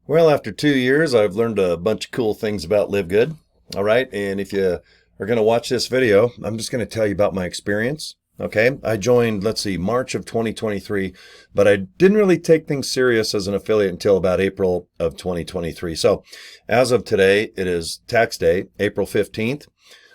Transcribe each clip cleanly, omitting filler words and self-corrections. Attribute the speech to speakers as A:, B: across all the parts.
A: Well, after 2 years, I've learned a bunch of cool things about LiveGood. All right. And if you are going to watch this video, I'm just going to tell you about my experience. Okay. I joined, let's see, March of 2023, but I didn't really take things serious as an affiliate until about April of 2023. So as of today, it is tax day, April 15th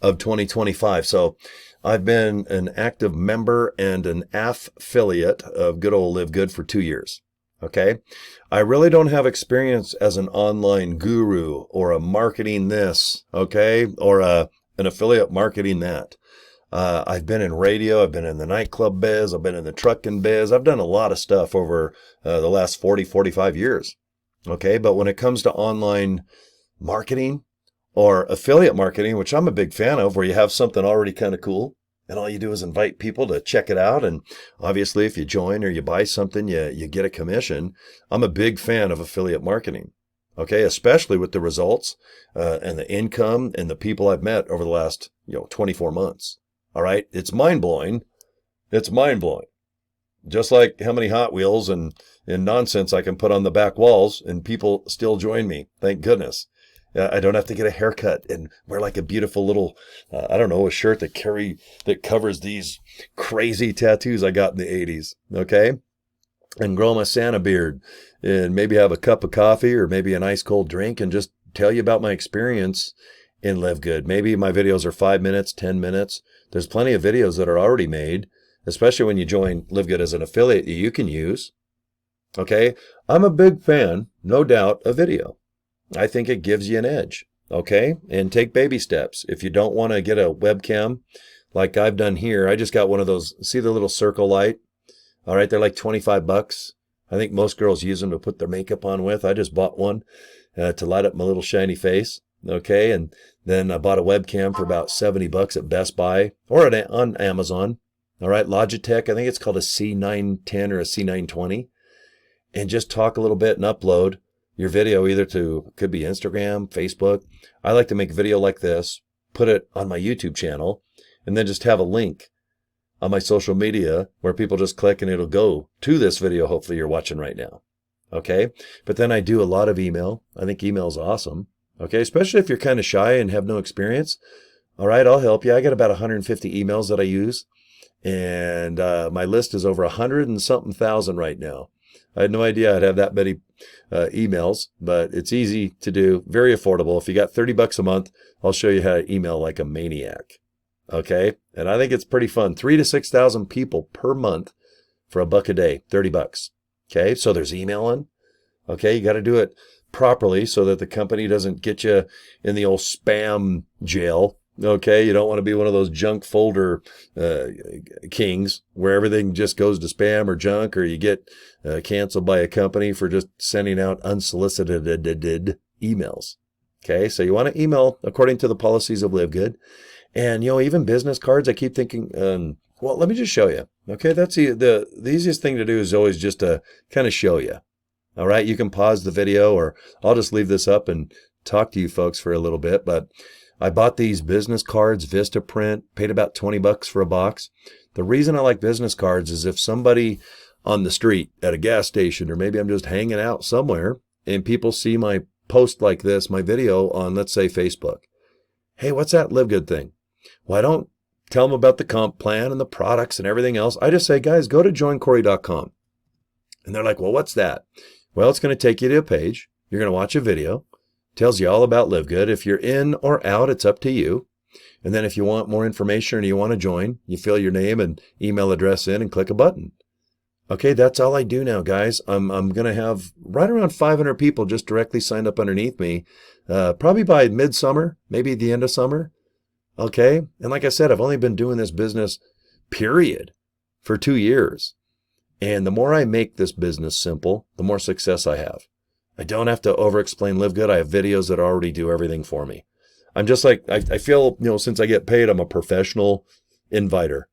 A: of 2025. So I've been an active member and an affiliate of good old LiveGood for 2 years. Okay. I really don't have experience as an online guru or a marketing this, okay, or an affiliate marketing that. I've been in radio. I've been in the nightclub biz. I've been in the trucking biz. I've done a lot of stuff over the last 45 years. Okay. But when it comes to online marketing or affiliate marketing, which I'm a big fan of, where you have something already kind of cool, and all you do is invite people to check it out. And obviously, if you join or you buy something, you get a commission. I'm a big fan of affiliate marketing, okay, especially with the results and the income and the people I've met over the last 24 months. All right. It's mind blowing. It's mind blowing. Just like how many Hot Wheels and nonsense I can put on the back walls and people still join me. Thank goodness. I don't have to get a haircut and wear like a beautiful little, a shirt that covers these crazy tattoos I got in the 80s. Okay. And grow my Santa beard and maybe have a cup of coffee or maybe an ice cold drink and just tell you about my experience in LiveGood. Maybe my videos are 5 minutes, 10 minutes. There's plenty of videos that are already made, especially when you join LiveGood as an affiliate that you can use. Okay. I'm a big fan, no doubt, of video. I think it gives you an edge, okay? And take baby steps. If you don't want to get a webcam like I've done here, I just got one of those, see the little circle light? All right, they're like $25. I think most girls use them to put their makeup on with. I just bought one to light up my little shiny face, okay? And then I bought a webcam for about $70 at Best Buy or on Amazon. All right, Logitech, I think it's called a C910 or a C920. And just talk a little bit and upload your video either to, could be Instagram, Facebook. I like to make video like this, put it on my YouTube channel, and then just have a link on my social media where people just click and it'll go to this video hopefully you're watching right now. Okay? But then I do a lot of email. I think email is awesome. Okay? Especially if you're kind of shy and have no experience. All right, I'll help you. I got about 150 emails that I use, and my list is over 100 and something thousand right now. I had no idea I'd have that many emails, but it's easy to do, very affordable. If you got $30 a month, I'll show you how to email like a maniac. Okay. And I think it's pretty fun. 3,000 to 6,000 people per month for $1 a day, $30. Okay. So there's emailing. Okay. You got to do it properly so that the company doesn't get you in the old spam jail. Okay, you don't want to be one of those junk folder kings where everything just goes to spam or junk, or you get canceled by a company for just sending out unsolicited emails. Okay, so you want to email according to the policies of LiveGood. And, even business cards, I keep thinking, well, let me just show you. Okay, that's the easiest thing to do is always just to kind of show you. All right, you can pause the video, or I'll just leave this up and talk to you folks for a little bit, but I bought these business cards, Vista print, paid about $20 for a box. The reason I like business cards is if somebody on the street at a gas station, or maybe I'm just hanging out somewhere and people see my post like this, my video on, let's say, Facebook. Hey, what's that LiveGood thing? Well, I don't tell them about the comp plan and the products and everything else. I just say, guys, go to joincory.com. And they're like, well, what's that? Well, it's going to take you to a page. You're going to watch a video. Tells you all about LiveGood. If you're in or out, it's up to you. And then if you want more information or you want to join, you fill your name and email address in and click a button. Okay, that's all I do now, guys. I'm going to have right around 500 people just directly signed up underneath me, probably by midsummer, maybe the end of summer. Okay, and like I said, I've only been doing this business, period, for 2 years. And the more I make this business simple, the more success I have. I don't have to over-explain LiveGood. I have videos that already do everything for me. I'm just like, I feel, since I get paid, I'm a professional inviter.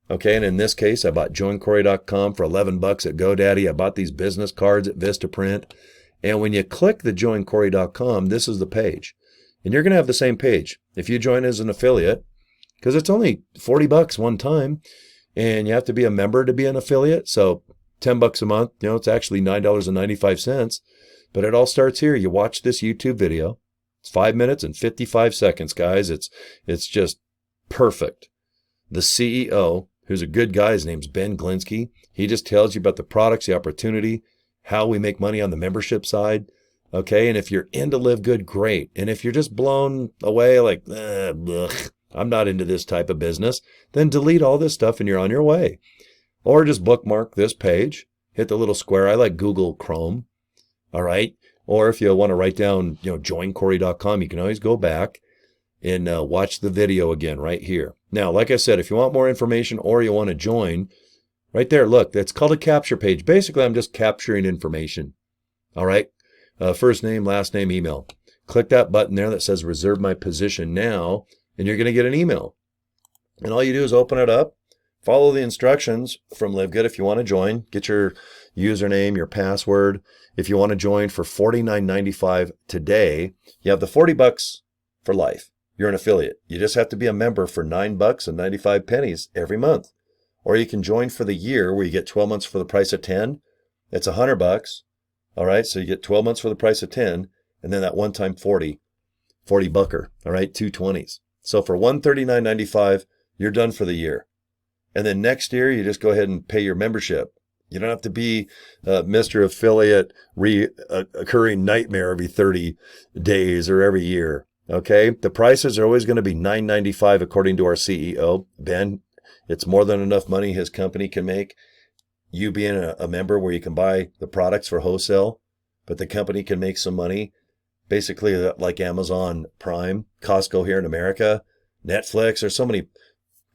A: Okay, and in this case, I bought joincory.com for $11 at GoDaddy. I bought these business cards at Vistaprint. And when you click the joincory.com, this is the page. And you're going to have the same page if you join as an affiliate, because it's only $40 one time, and you have to be a member to be an affiliate. So $10 a month. You know, it's actually $9.95. But it all starts here. You watch this YouTube video. It's 5 minutes and 55 seconds, guys. It's just perfect. The CEO, who's a good guy, his name's Ben Glinsky. He just tells you about the products, the opportunity, how we make money on the membership side. Okay, and if you're into Live Good, great. And if you're just blown away like, I'm not into this type of business, then delete all this stuff and you're on your way. Or just bookmark this page, hit the little square. I like Google Chrome. All right. Or if you want to write down, joincory.com, you can always go back and watch the video again right here. Now, like I said, if you want more information or you want to join, right there, look, that's called a capture page. Basically, I'm just capturing information. All right. First name, last name, email. Click that button there that says reserve my position now, and you're going to get an email. And all you do is open it up, follow the instructions from LiveGood if you want to join. Get your username, your password. If you want to join for $49.95 today, you have the $40 for life. You're an affiliate. You just have to be a member for $9.95 every month. Or you can join for the year where you get 12 months for the price of 10. It's $100. All right. So you get 12 months for the price of 10. And then that one time 40 bucker. All right. 220s. So for $139.95, you're done for the year. And then next year, you just go ahead and pay your membership. You don't have to be Mr. Affiliate reoccurring nightmare every 30 days or every year. Okay. The prices are always going to be $9.95 according to our CEO, Ben. It's more than enough money his company can make. You being a member where you can buy the products for wholesale, but the company can make some money. Basically like Amazon Prime, Costco here in America, Netflix. There's so many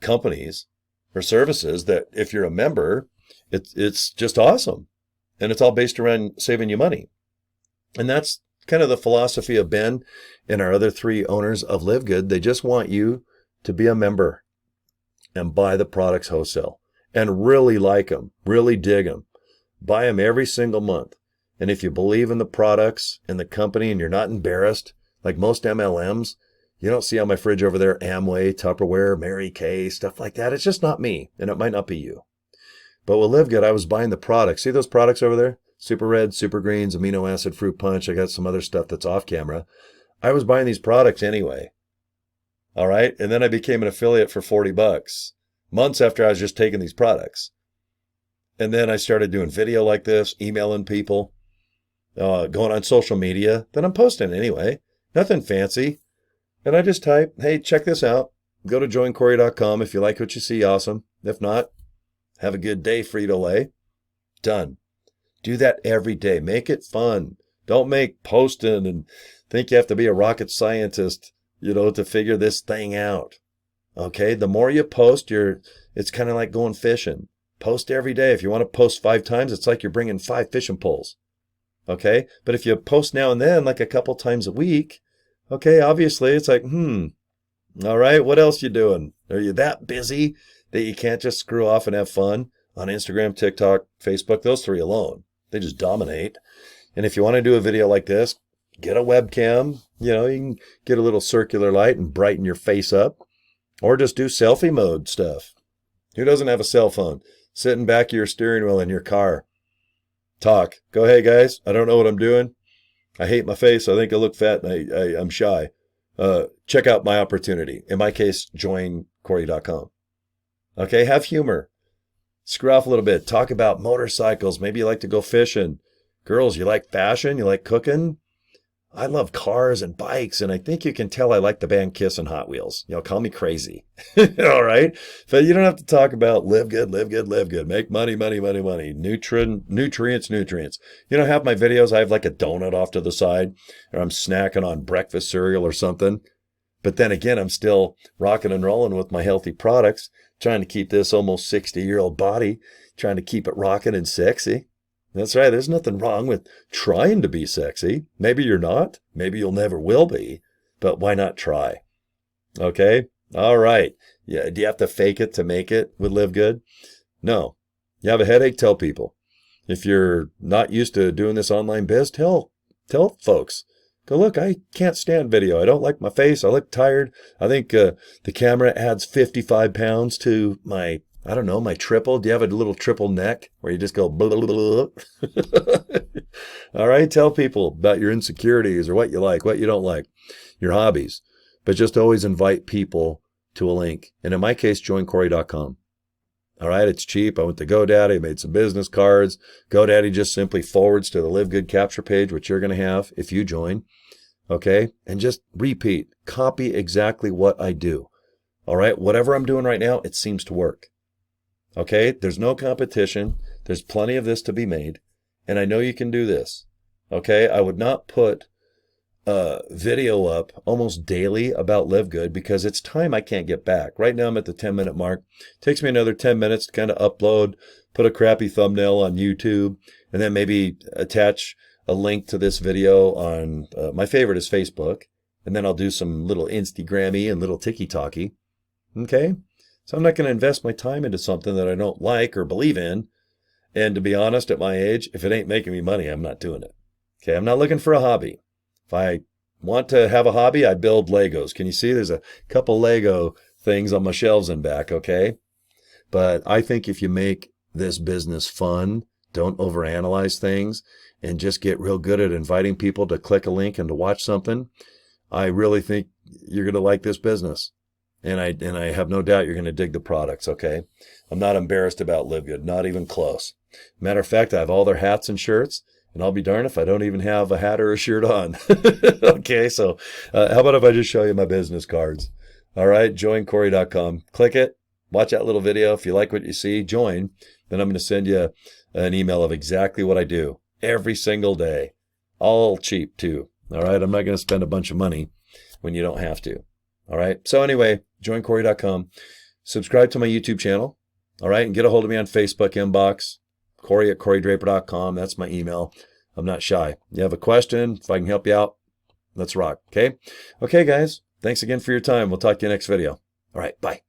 A: companies or services that if you're a member, it's just awesome. And it's all based around saving you money. And that's kind of the philosophy of Ben and our other three owners of Live Good. They just want you to be a member and buy the products wholesale and really like them, really dig them. Buy them every single month. And if you believe in the products and the company and you're not embarrassed, like most MLMs, you don't see on my fridge over there Amway, Tupperware, Mary Kay, stuff like that. It's just not me, and it might not be you. But with Live Good, I was buying the products. See those products over there? Super Red, Super Greens, Amino Acid, Fruit Punch. I got some other stuff that's off camera. I was buying these products anyway. All right. And then I became an affiliate for $40 months after I was just taking these products. And then I started doing video like this, emailing people, going on social media. Then I'm posting anyway. Nothing fancy. And I just type, hey, check this out. Go to joincory.com. If you like what you see, awesome. If not, have a good day, Frito-Lay. Done. Do that every day. Make it fun. Don't make posting and think you have to be a rocket scientist, to figure this thing out. Okay? The more you post, it's kind of like going fishing. Post every day. If you want to post 5 times, it's like you're bringing 5 fishing poles. Okay? But if you post now and then, like a couple times a week, okay, obviously it's like, all right, what else you doing? Are you that busy that you can't just screw off and have fun on Instagram, TikTok, Facebook? Those 3 alone, they just dominate. And if you want to do a video like this, get a webcam. You can get a little circular light and brighten your face up. Or just do selfie mode stuff. Who doesn't have a cell phone? Sit in back of your steering wheel in your car. Talk. Go, hey guys, I don't know what I'm doing. I hate my face. I think I look fat and I'm shy. Check out my opportunity. In my case, joincory.com. Okay, have humor. Screw off a little bit. Talk about motorcycles. Maybe you like to go fishing. Girls, you like fashion? You like cooking? I love cars and bikes, and I think you can tell I like the band Kiss and Hot Wheels. Call me crazy. All right? But you don't have to talk about live good, live good, live good. Make money, money, money, money. Nutrients. Half my videos, I have like a donut off to the side, or I'm snacking on breakfast cereal or something. But then again, I'm still rocking and rolling with my healthy products, trying to keep this almost 60-year-old body, trying to keep it rocking and sexy. That's right. There's nothing wrong with trying to be sexy. Maybe you're not. Maybe you'll never will be. But why not try? Okay? All right. Yeah. Do you have to fake it to make it with Live Good? No. You have a headache? Tell people. If you're not used to doing this online biz, tell folks. Go, look, I can't stand video. I don't like my face. I look tired. I think the camera adds 55 pounds to my I don't know, my triple. Do you have a little triple neck where you just go blah, blah, blah, blah? All right, tell people about your insecurities or what you like, what you don't like, your hobbies. But just always invite people to a link. And in my case, joincory.com. All right, it's cheap. I went to GoDaddy, made some business cards. GoDaddy just simply forwards to the Live Good capture page, which you're going to have if you join. Okay, and just repeat, copy exactly what I do. All right, whatever I'm doing right now, it seems to work. Okay, there's no competition. There's plenty of this to be made. And I know you can do this. Okay, I would not put a video up almost daily about Live Good because it's time I can't get back. Right now I'm at the 10-minute mark. It takes me another 10 minutes to kind of upload, put a crappy thumbnail on YouTube, and then maybe attach a link to this video on, my favorite is Facebook. And then I'll do some little Instagrammy and little TikToky. Okay? So I'm not going to invest my time into something that I don't like or believe in. And to be honest, at my age, if it ain't making me money, I'm not doing it. Okay? I'm not looking for a hobby. If I want to have a hobby, I build Legos. Can you see there's a couple Lego things on my shelves in back, okay? But I think if you make this business fun, don't overanalyze things, and just get real good at inviting people to click a link and to watch something, I really think you're going to like this business. And I have no doubt you're going to dig the products, okay? I'm not embarrassed about Live Good, not even close. Matter of fact, I have all their hats and shirts, and I'll be darned if I don't even have a hat or a shirt on. Okay, so how about if I just show you my business cards? All right, joincory.com. Click it. Watch that little video. If you like what you see, join. Then I'm going to send you an email of exactly what I do every single day. All cheap, too. All right, I'm not going to spend a bunch of money when you don't have to. All right, so anyway, joincory.com. Subscribe to my YouTube channel. All right, and get a hold of me on Facebook inbox. Cory@corydraper.com. That's my email. I'm not shy. You have a question, if I can help you out, let's rock. Okay? Okay, guys. Thanks again for your time. We'll talk to you next video. All right. Bye.